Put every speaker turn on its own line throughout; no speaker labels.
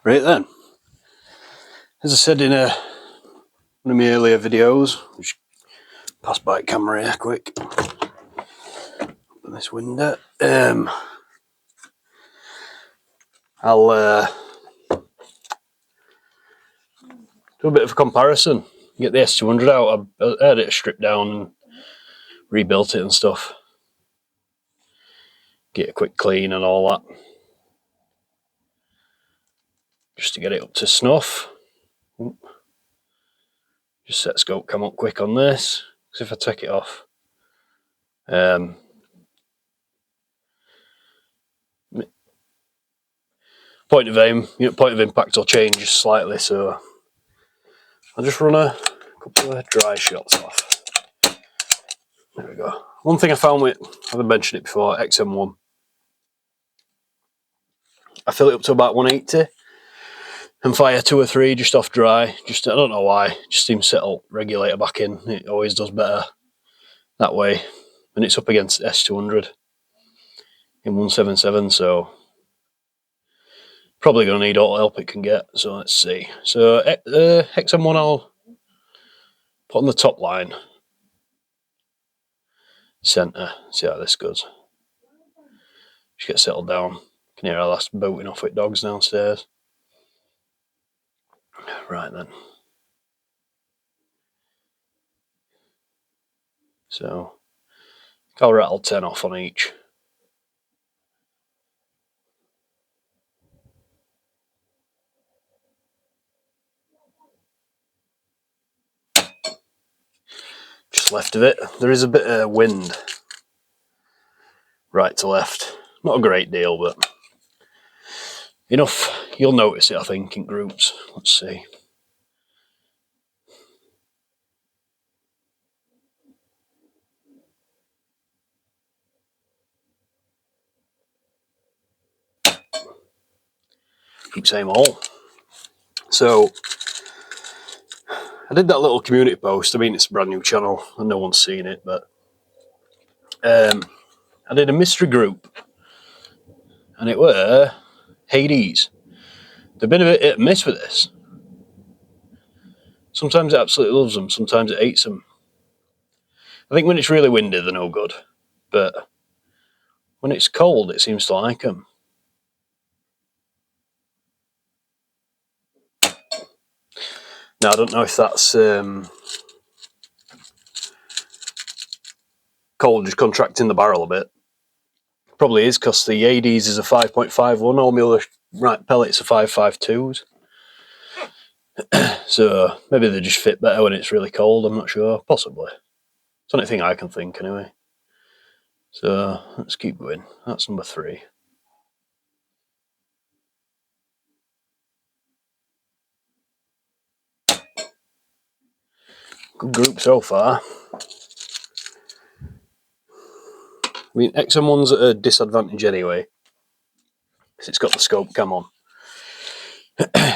Right then, as I said in one of my earlier videos, just pass by camera here quick, open this window, I'll do a bit of a comparison, get the S200 out. I had it stripped down and rebuilt it and stuff, get a quick clean and all that, just to get it up to snuff. Just set scope cam up quick on this, because if I take it off, point of aim, point of impact will change slightly, so I'll just run a couple of dry shots off. There we go. One thing I found with, I've mentioned it before, XM1, I fill it up to about 180 and fire 2 or 3 just off dry. Just, I don't know why, just seems to settle regulator back in. It always does better that way. And it's up against S200 in 177, so probably going to need all the help it can get. So let's see. So XM1 I'll put on the top line, centre, see how this goes. Just get settled down. You can hear our last booting off with dogs downstairs. Right then. So I'll rattle 10 off on each. Just left of it. There is a bit of wind right to left. Not a great deal, but enough. You'll notice it, I think, in groups. Let's see. Keep saying all. So I did that little community post. I mean, it's a brand new channel and no one's seen it, but I did a mystery group, and it were Hades. They've been a bit hit and miss with this. Sometimes it absolutely loves them, sometimes it hates them. I think when it's really windy, they're no good, but when it's cold, it seems to like them. Now, I don't know if that's cold just contracting the barrel a bit. Probably is, because the Hades is a 5.51, all my other right pellets are 5.52s. So maybe they just fit better when it's really cold, I'm not sure, possibly. It's the only thing I can think anyway. So let's keep going. That's number 3. Good group so far. I mean, XM1's at a disadvantage anyway, because it's got the scope cam on.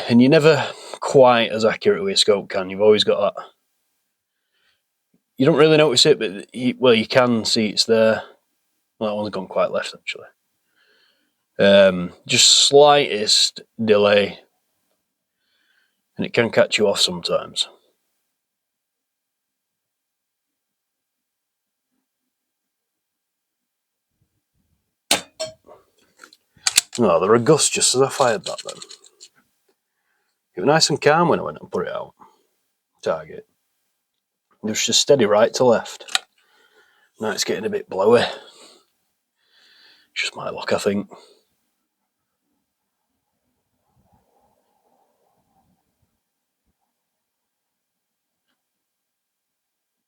And you're never quite as accurate with a scope cam. You've always got that. You don't really notice it, but you can see it's there. Well, that one's gone quite left, actually. Just slightest delay, and it can catch you off sometimes. No, there were gusts just as I fired that then. It was nice and calm when I went and put it out. Target. It was just steady right to left. Now it's getting a bit blowy. Just my luck, I think.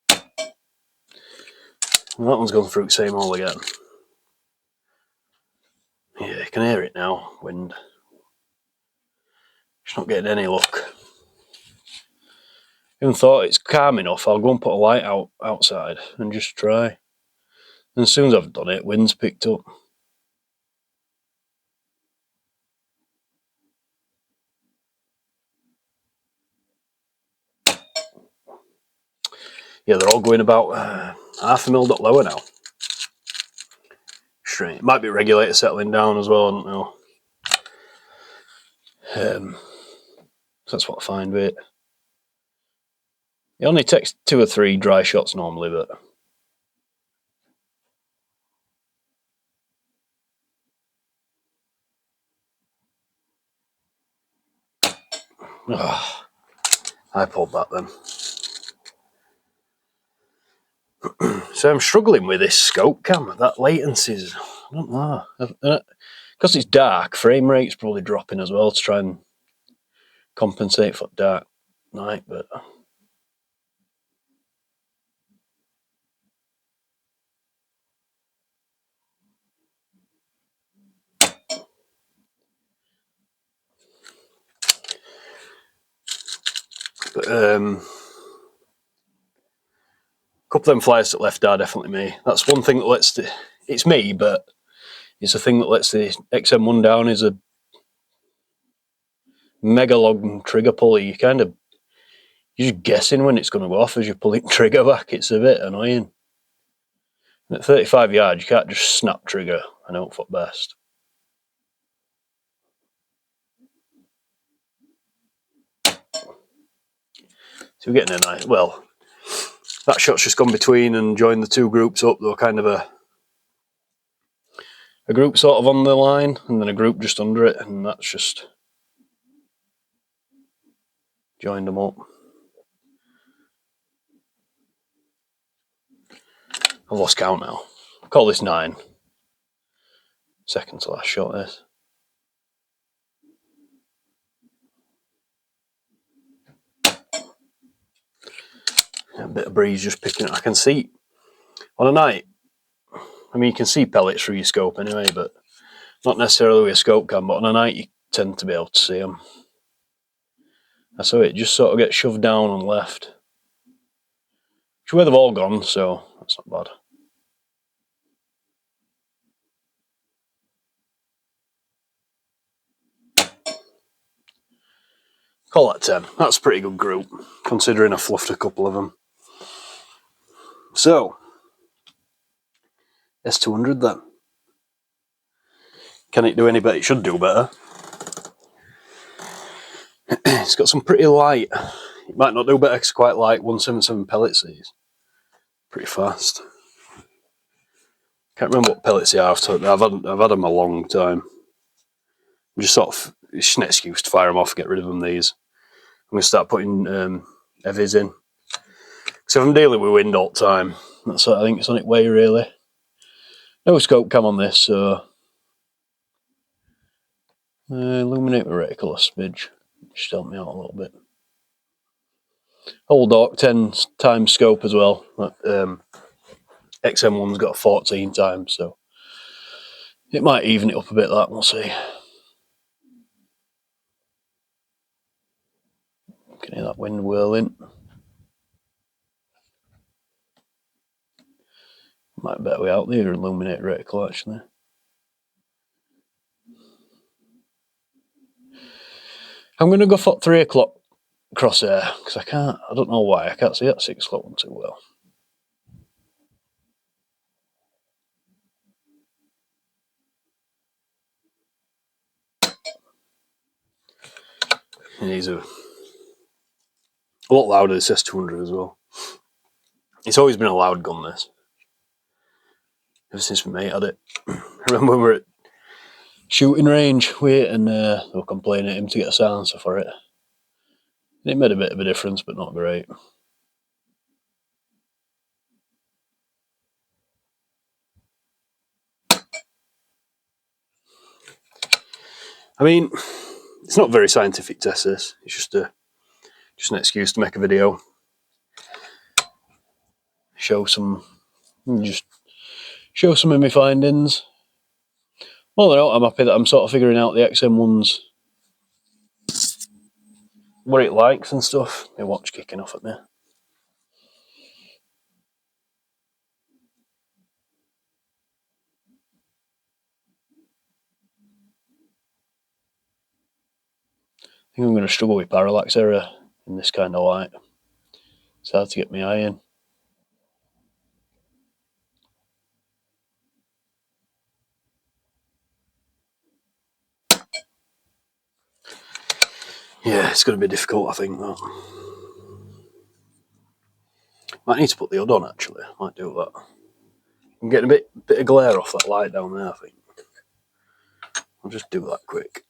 And that one's gone through the same hole again. Yeah, you can hear it now, wind. Just not getting any luck. Even thought it's calm enough, I'll go and put a light out outside and just try. And as soon as I've done it, wind's picked up. Yeah, they're all going about half a mil dot lower now. Strange. It might be regulator settling down as well, I don't know. So that's what I find with it. It only takes 2 or 3 dry shots normally, but I pulled that then. So I'm struggling with this scope cam. That latency's, I don't know. Because it's dark, frame rate's probably dropping as well to try and compensate for dark night, but a couple of them flyers that left are definitely me. That's one thing that lets it's me, but it's a thing that lets the XM1 down is a mega long trigger pulley. You're just guessing when it's going to go off as you're pulling trigger back. It's a bit annoying. And at 35 yards, you can't just snap trigger and hope for best. So we're getting a nice, well, that shot's just gone between and joined the 2 groups up. They were kind of a group sort of on the line and then a group just under it, and that's just joined them up. I've lost count now. I'll call this 9. Second to last shot this. A bit of breeze just picking it. I can see on a night, I mean you can see pellets through your scope anyway, but not necessarily with a scope cam, but on a night you tend to be able to see them. So it just sort of gets shoved down and left. Which is where they've all gone, so that's not bad. Call that 10. That's a pretty good group, considering I fluffed a couple of them. So, S200 then. Can it do any better? It should do better. It's got some pretty light. It might not do better because it's quite light 177 pellets these. Pretty fast. Can't remember what pellets they are. I've had them a long time. Just sort of, it's just an excuse to fire them off, get rid of them. These. I'm going to start putting heavies in. So if I'm dealing with wind all the time, that's what I think it's on its way really. No scope cam on this, so illuminate my reticle a smidge. Just help me out a little bit. Old Hawk 10 times scope as well. XM1's got 14 times, so it might even it up a bit. That we'll see. Can hear that wind whirling. Might better way out there illuminate reticle actually. I'm going to go for 3 o'clock crosshair because I don't know why, I can't see that 6 o'clock one too well. And these are a lot louder, this S200 as well. It's always been a loud gun, this. Ever since my mate had it. I remember when we were at shooting range with it and they were complaining at him to get a silencer for it. And it made a bit of a difference, but not great. I mean, it's not a very scientific test, this. It's just an excuse to make a video. Just show some of my findings. Well, no, I'm happy that I'm sort of figuring out the XM1's what it likes and stuff. My watch kicking off at me. I think I'm going to struggle with parallax error in this kind of light. It's hard to get my eye in. Yeah, it's going to be difficult, I think. That. Might need to put the hood on, actually. Might do that. I'm getting a bit of glare off that light down there, I think. I'll just do that quick.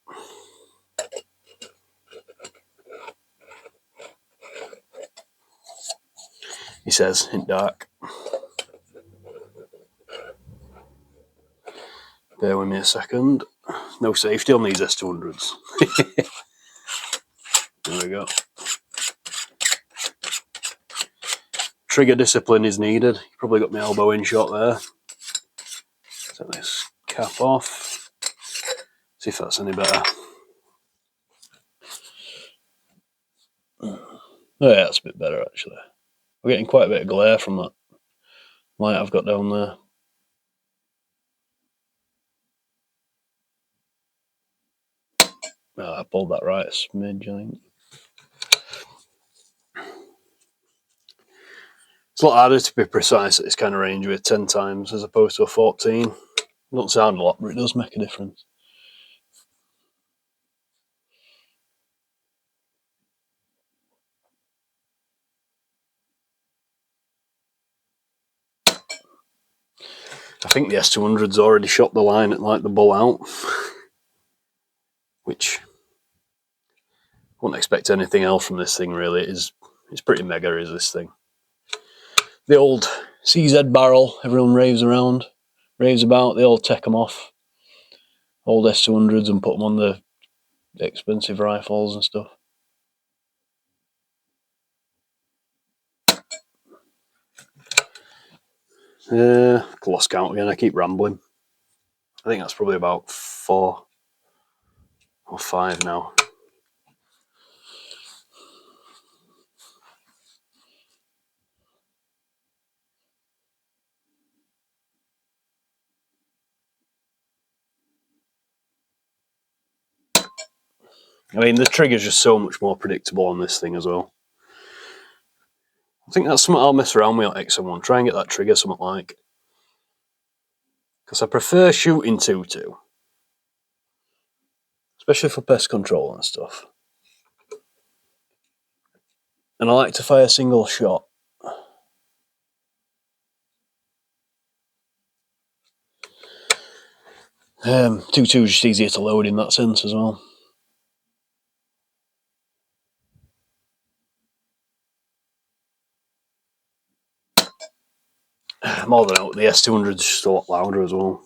He says, in dark. Bear with me a second. No safety on these S200s. There we go. Trigger discipline is needed. You probably got my elbow in shot there. Take this cap off. See if that's any better. Oh yeah, that's a bit better actually. We're getting quite a bit of glare from that light I've got down there. Oh, I pulled that right a smidge, I think. It's a lot harder to be precise at this kind of range with 10 times as opposed to a 14. It doesn't sound a lot, but it does make a difference. I think the S200's already shot the line at like the bull out, which I wouldn't expect anything else from this thing really. It's pretty mega, is this thing. The old CZ barrel, everyone raves about, they all take them off. Old S200s and put them on the expensive rifles and stuff. Lost count again, I keep rambling. I think that's probably about 4 or 5 now. I mean, the trigger's just so much more predictable on this thing as well. I think that's something I'll mess around with on XM1. Try and get that trigger something like. Because I prefer shooting 2-2. Especially for pest control and stuff. And I like to fire single shot. 2-2 is just easier to load in that sense as well. More than out, the S200 is just a lot louder as well.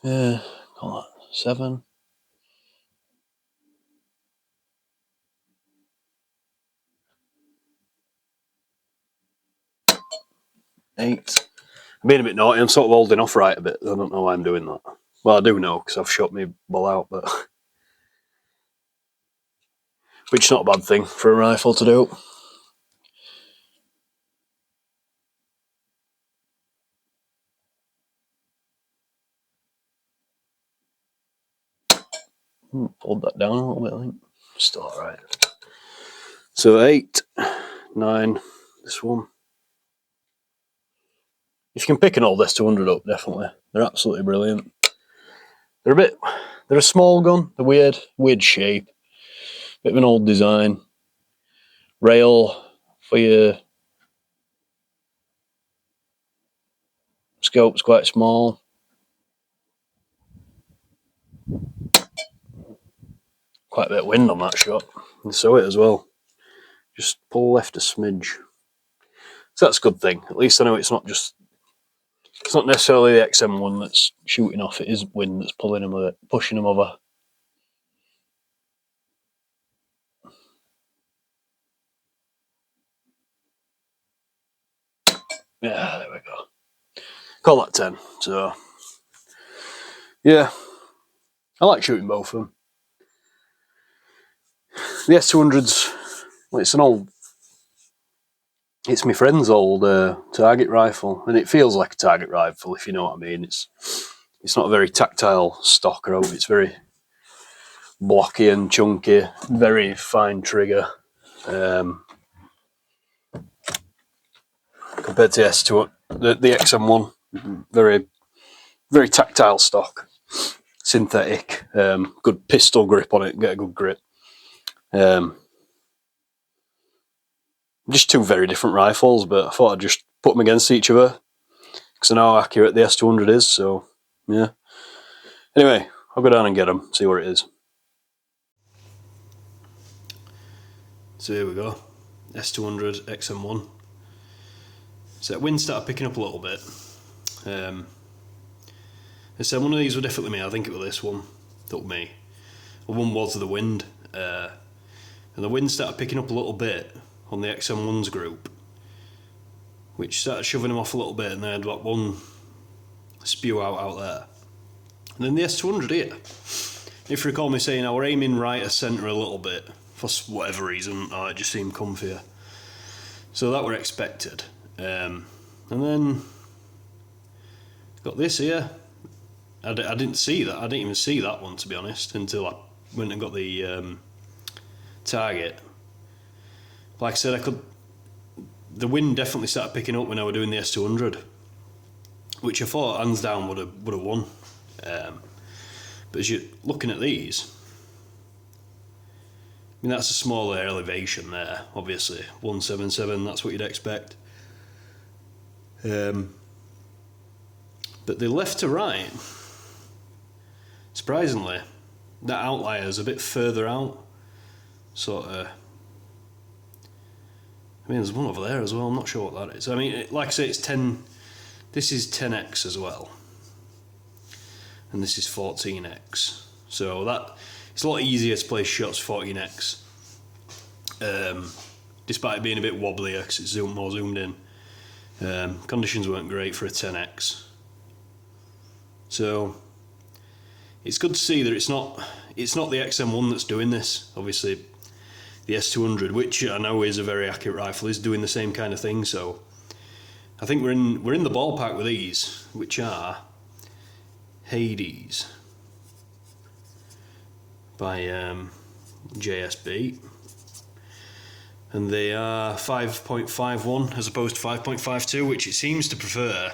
Call that 7. 8. I'm being a bit naughty. I'm sort of holding off right a bit. I don't know why I'm doing that. Well, I do know because I've shot me bull out, but which is not a bad thing for a rifle to do. Pulled that down a little bit, I think. Still alright. So 8, 9, this one. If you can pick an old S200 up, definitely. They're absolutely brilliant. They're a small gun. They're weird shape. Bit of an old design. Rail for your scope's quite small. Quite a bit of wind on that shot. And saw it as well. Just pull left a smidge. So that's a good thing. At least I know it's not necessarily the XM1 that's shooting off. It is wind that's pushing them over. Yeah, there we go. Call that 10. So, yeah. I like shooting both of them. The S200's, well, it's my friend's old target rifle, and it feels like a target rifle, if you know what I mean. It's not a very tactile stock rope. It's very blocky and chunky, very fine trigger. Compared to The XM1, very very tactile stock, synthetic, good pistol grip on it, get a good grip. Just two very different rifles, but I thought I'd just put them against each other because I know how accurate the S200 is. So yeah. Anyway, I'll go down and get them, see where it is. So here we go, S200 XM1. So that wind started picking up a little bit. I said one of these were definitely me. I think it was this one that was me. One was the wind, and the wind started picking up a little bit on the XM1's group, which started shoving them off a little bit, and they had like one spew out there. And then the S200 here, if you recall me saying I were aiming right of centre a little bit for whatever reason, it just seemed comfier. So that were expected. And then got this here. I didn't see that. I didn't even see that one, to be honest, until I went and got the target. Like I said, the wind definitely started picking up when I was doing the S200, which I thought hands down would have won. But as you're looking at these, I mean, that's a smaller elevation there, obviously. 177, that's what you'd expect. But the left to right, surprisingly, that outlier is a bit further out. Sort of. I mean, there's one over there as well. I'm not sure what that is. I mean, like I say, it's 10. This is 10x as well, and this is 14x. So that it's a lot easier to place shots 14x, despite it being a bit wobblier because it's more zoomed in. Conditions weren't great for a 10x. So it's good to see that it's not the XM1 that's doing this. Obviously, the S200, which I know is a very accurate rifle, is doing the same kind of thing. So I think we're in the ballpark with these, which are Hades by JSB, and they are 5.51 as opposed to 5.52, which it seems to prefer.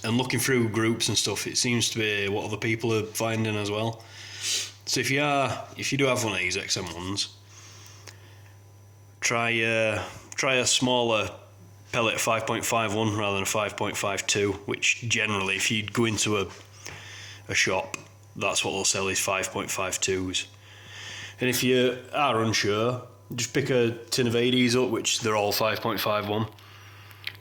And looking through groups and stuff, it seems to be what other people are finding as well. So if you do have one of these XM1s, try a smaller pellet 5.51 rather than a 5.52, which generally, if you go into a shop, that's what they'll sell, is 5.52s. And if you are unsure, just pick a tin of Hades up, which they're all 5.51.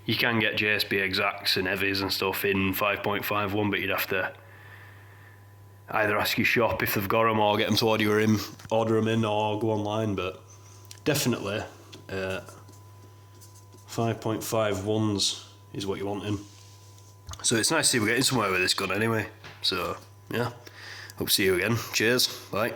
You can get JSB exacts and heavies and stuff in 5.51, but you'd have to either ask your shop if they've got them or get them to order them in or go online. But definitely 5.51s is what you're wanting. So it's nice to see we're getting somewhere with this gun anyway. So yeah, hope to see you again. Cheers, bye.